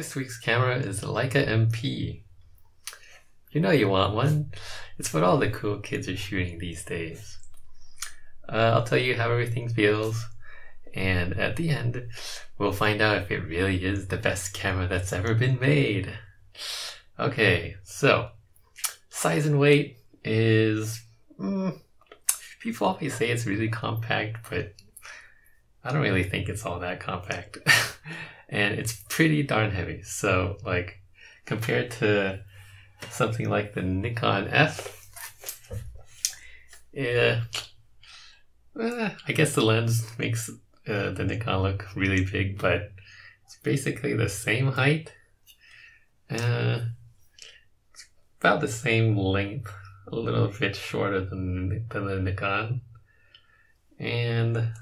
This week's camera is the Leica MP. You know you want one. It's what all the cool kids are shooting these days. I'll tell you how everything feels, and at the end, we'll find out if it really is the best camera that's ever been made. Okay, so size and weight is... people always say it's really compact, but I don't really think it's all that compact. And it's pretty darn heavy. So, like, compared to something like the Nikon S, I guess the lens makes the Nikon look really big, but it's basically the same height. It's about the same length, a little bit shorter than the Nikon. And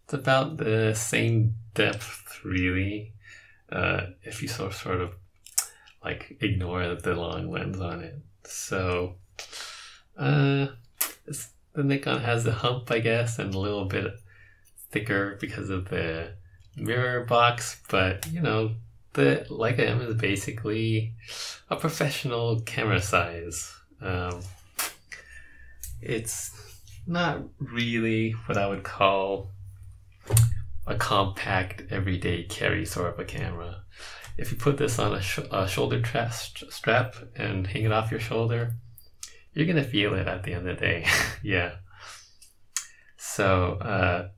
it's about the same depth, really, if you sort of like ignore the long lens on it. So the Nikon has the hump, I guess, and a little bit thicker because of the mirror box, but you know, the Leica M is basically a professional camera size. It's not really what I would call a compact everyday carry sort of a camera. If you put this on a shoulder strap and hang it off your shoulder, you're gonna feel it at the end of the day. Yeah. So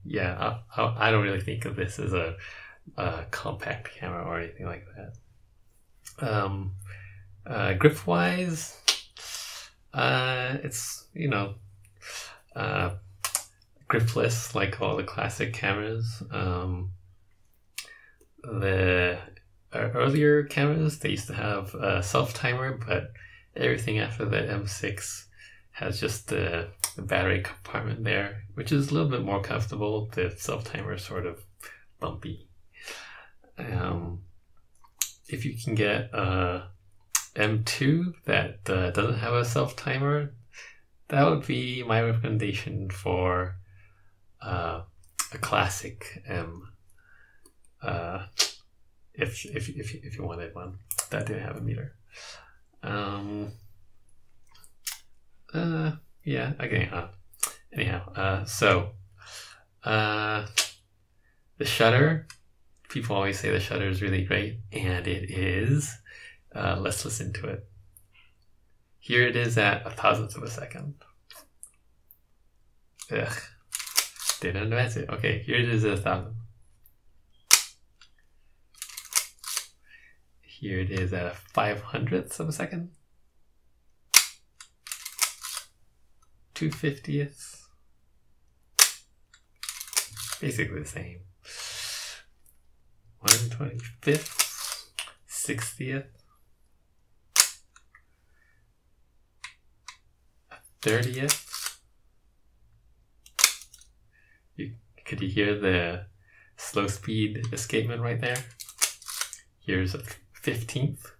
yeah, I don't really think of this as a compact camera or anything like that. Grip wise, it's, you know, gripless like all the classic cameras. The earlier cameras, they used to have a self-timer, but everything after the M6 has just the battery compartment there, which is a little bit more comfortable. The self-timer is sort of bumpy. If you can get a M2 that doesn't have a self-timer, that would be my recommendation for a classic M. If you wanted one that didn't have a meter. Yeah, okay, anyhow, so the shutter, people always say the shutter is really great, and it is. Let's listen to it. Here it is at 1,000th of a second. Ugh, didn't advance it. Okay, here it is at 1,000. Here it is at 500ths of a second. 2/50ths. Basically the same. 1/25th. 60th. 30th. Could you hear the slow speed escapement right there? Here's a 15th.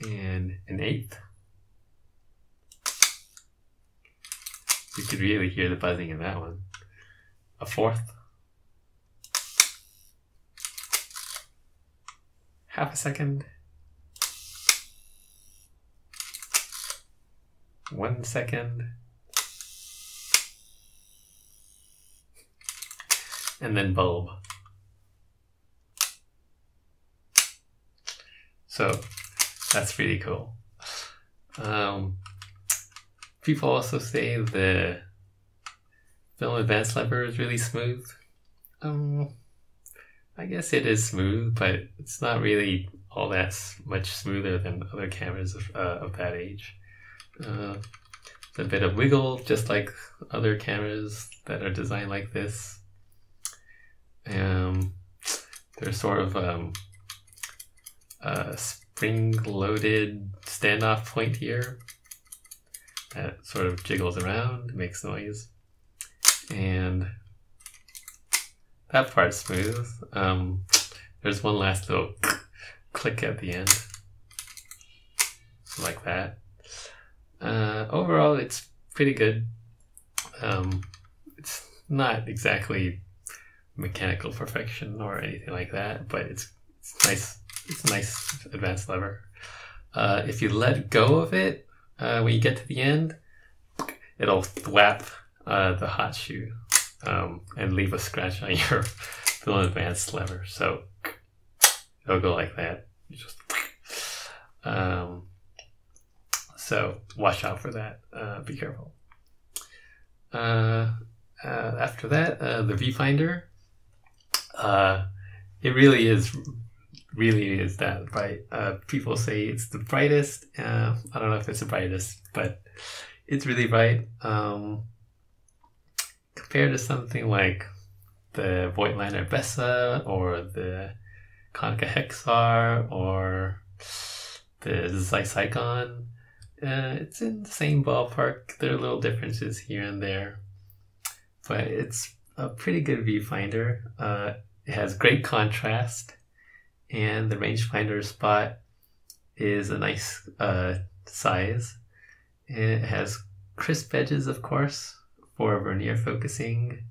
And an 8th. You could really hear the buzzing in that one. A 4th. Half a second. 1 second. And then bulb. So that's pretty cool. People also say the film advance lever is really smooth. I guess it is smooth, but it's not really all that much smoother than other cameras of that age. It's a bit of wiggle, just like other cameras that are designed like this. There's sort of a spring-loaded standoff point here that sort of jiggles around, makes noise, and that part's smooth. There's one last little click at the end, like that. Overall, it's pretty good. It's not exactly mechanical perfection or anything like that, but it's nice. It's a nice advanced lever. If you let go of it, when you get to the end, it'll thwap the hot shoe and leave a scratch on your film advanced lever. So it'll go like that. You just so watch out for that. Be careful. After that, the viewfinder. It really is that bright. People say it's the brightest. I don't know if it's the brightest, but it's really bright. Compared to something like the Voigtländer Bessa or the Konica Hexar or the Zeiss Ikon, it's in the same ballpark. There are little differences here and there, but it's a pretty good viewfinder. It has great contrast, and the rangefinder spot is a nice size. It has crisp edges, of course, for vernier focusing.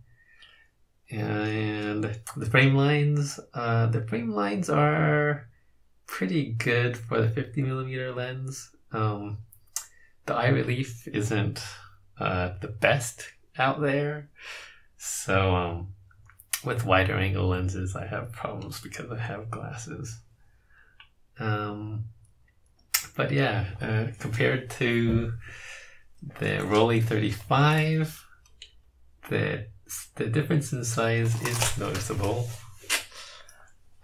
And the frame lines are pretty good for the 50mm lens. The eye relief isn't the best out there. So with wider angle lenses, I have problems because I have glasses. But yeah, compared to the Rollei 35, the difference in size is noticeable.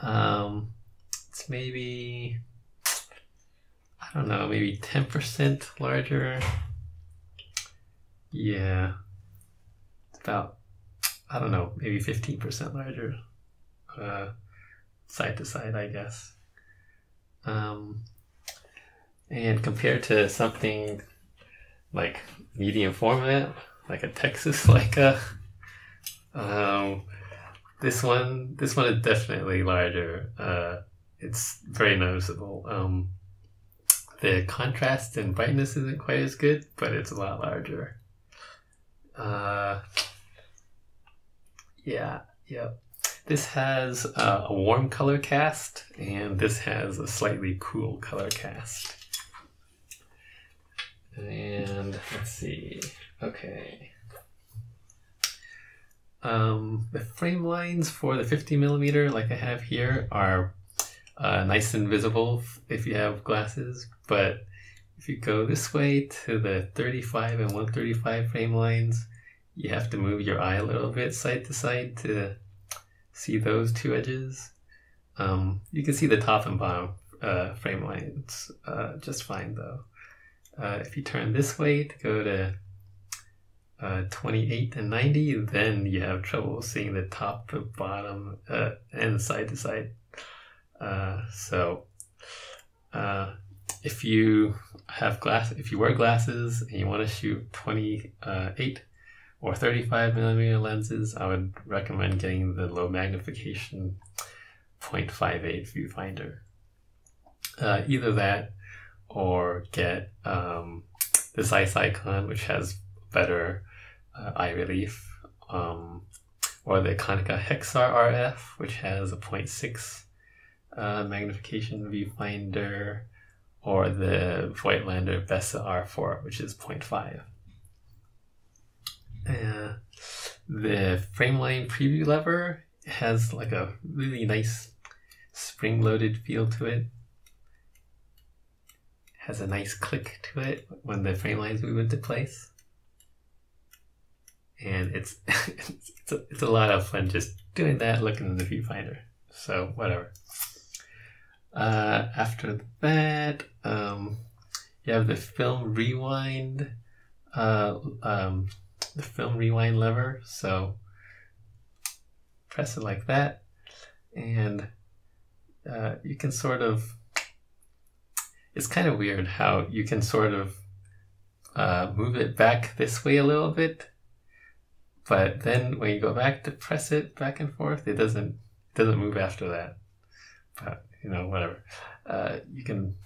It's maybe, I don't know, maybe 10% larger. Yeah, it's about, I don't know, maybe 15% larger, side to side, I guess. And compared to something like medium format, like a Texas Leica, this one is definitely larger. It's very noticeable. The contrast and brightness isn't quite as good, but it's a lot larger. Yeah. This has a warm color cast, and this has a slightly cool color cast. And let's see. Okay. The frame lines for the 50mm, like I have here, are nice and visible if you have glasses, but if you go this way to the 35 and 135 frame lines, you have to move your eye a little bit side to side to see those two edges. You can see the top and bottom frame lines just fine though. If you turn this way to go to 28 and 90, then you have trouble seeing the top and bottom and side to side. So if you wear glasses and you want to shoot 28 or 35mm lenses, I would recommend getting the low magnification 0.58 viewfinder. Either that or get the Zeiss Ikon, which has better eye relief, or the Konica Hexar RF, which has a 0.6 magnification viewfinder, or the Voigtländer Bessa R4, which is 0.5. The Frameline preview lever has like a really nice spring-loaded feel to it. Has a nice click to it when the frame lines move into place. And it's a lot of fun just doing that, looking in the viewfinder. So whatever. After that, you have the film rewind lever. So press it like that, and you can sort of, it's kind of weird how you can sort of move it back this way a little bit, but then when you go back to press it back and forth, it doesn't move after that. But you know, whatever. You can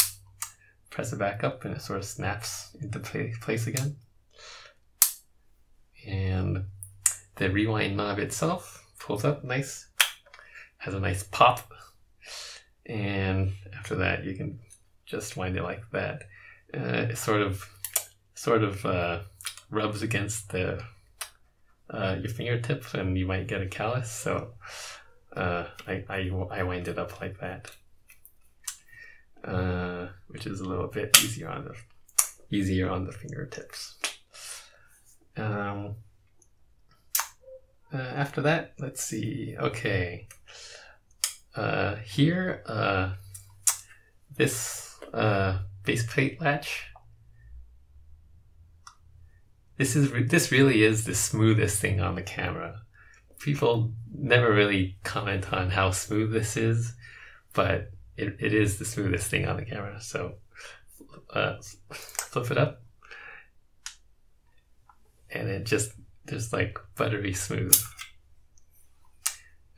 press it back up and it sort of snaps into place again. And the rewind knob itself pulls up nice, has a nice pop, and after that you can just wind it like that. It sort of rubs against the your fingertip, and you might get a callus. So I wind it up like that, which is a little bit easier on the fingertips. After that, let's see. Okay, here this baseplate latch. This really is the smoothest thing on the camera. People never really comment on how smooth this is, but it is the smoothest thing on the camera. So flip it up, and it just like buttery smooth.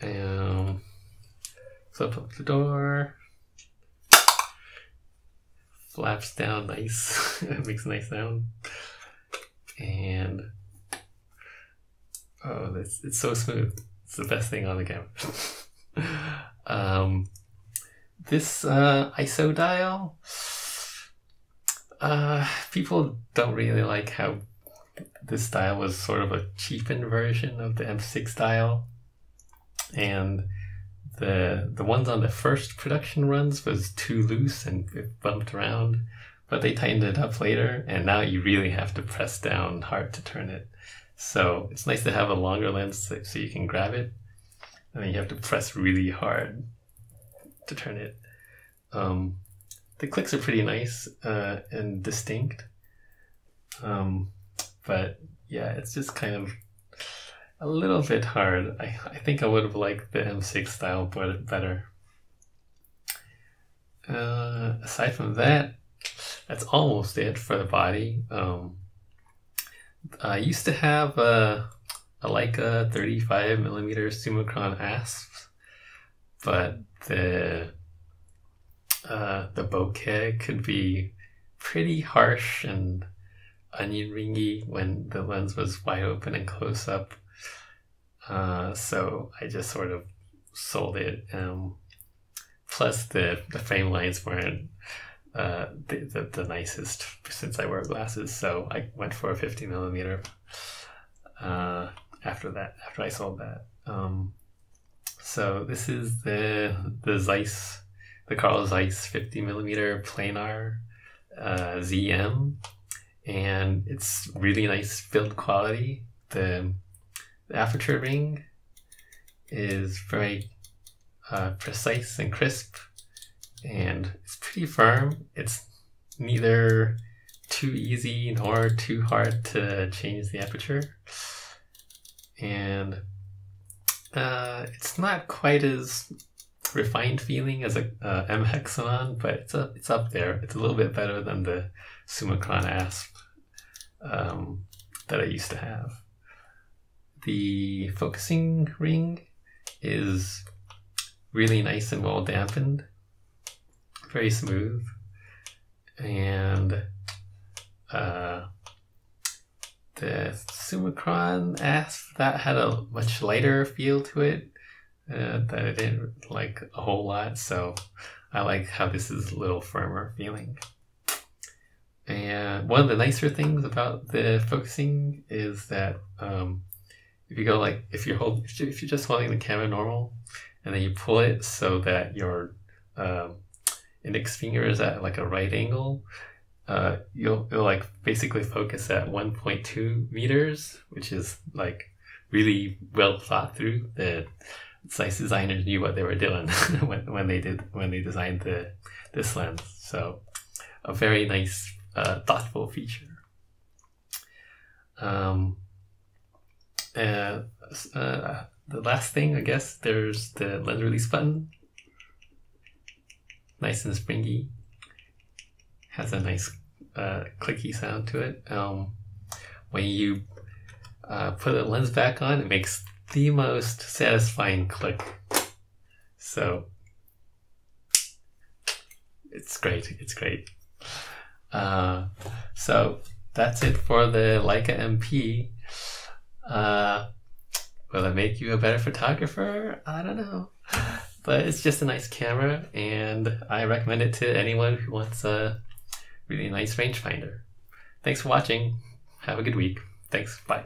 And flip up the door, flaps down nice. It makes a nice sound. And oh, it's so smooth. It's the best thing on the camera. This ISO dial, people don't really like how this dial was sort of a cheapened version of the M6 dial, and the ones on the first production runs was too loose and it bumped around. But they tightened it up later, and now you really have to press down hard to turn it. So it's nice to have a longer lens so you can grab it, and then you have to press really hard to turn it. The clicks are pretty nice and distinct, but yeah, it's just kind of a little bit hard. I think I would have liked the M6 style better. Aside from that, that's almost it for the body. I used to have a Leica 35mm Summicron ASP, but the bokeh could be pretty harsh and onion ringy when the lens was wide open and close up. So I just sort of sold it. Plus the frame lines weren't the nicest since I wear glasses, so I went for a 50mm after I sold that. So this is the Zeiss, the Carl Zeiss 50mm Planar ZM, and it's really nice build quality. The aperture ring is very precise and crisp, and it's pretty firm. It's neither too easy nor too hard to change the aperture, and it's not quite as refined feeling as a M Hexagon, but it's up there. It's a little bit better than the Summicron ASP that I used to have. The focusing ring is really nice and well dampened, very smooth, and the Summicron ASP, that had a much lighter feel to it that I didn't like a whole lot, so I like how this is a little firmer feeling. And one of the nicer things about the focusing is that if you go like, if you're just holding the camera normal, and then you pull it so that your index finger is at like a right angle, it'll like basically focus at 1.2 meters, which is like really well thought through. The Zeiss designers knew what they were doing when they designed this lens. So a very nice, thoughtful feature. The last thing, I guess, there's the lens release button. Nice and springy. Has a nice clicky sound to it. When you put the lens back on, it makes the most satisfying click. So it's great. It's great. So that's it for the Leica MP. Will it make you a better photographer? I don't know. But it's just a nice camera, and I recommend it to anyone who wants a really nice rangefinder. Thanks for watching. Have a good week. Thanks. Bye.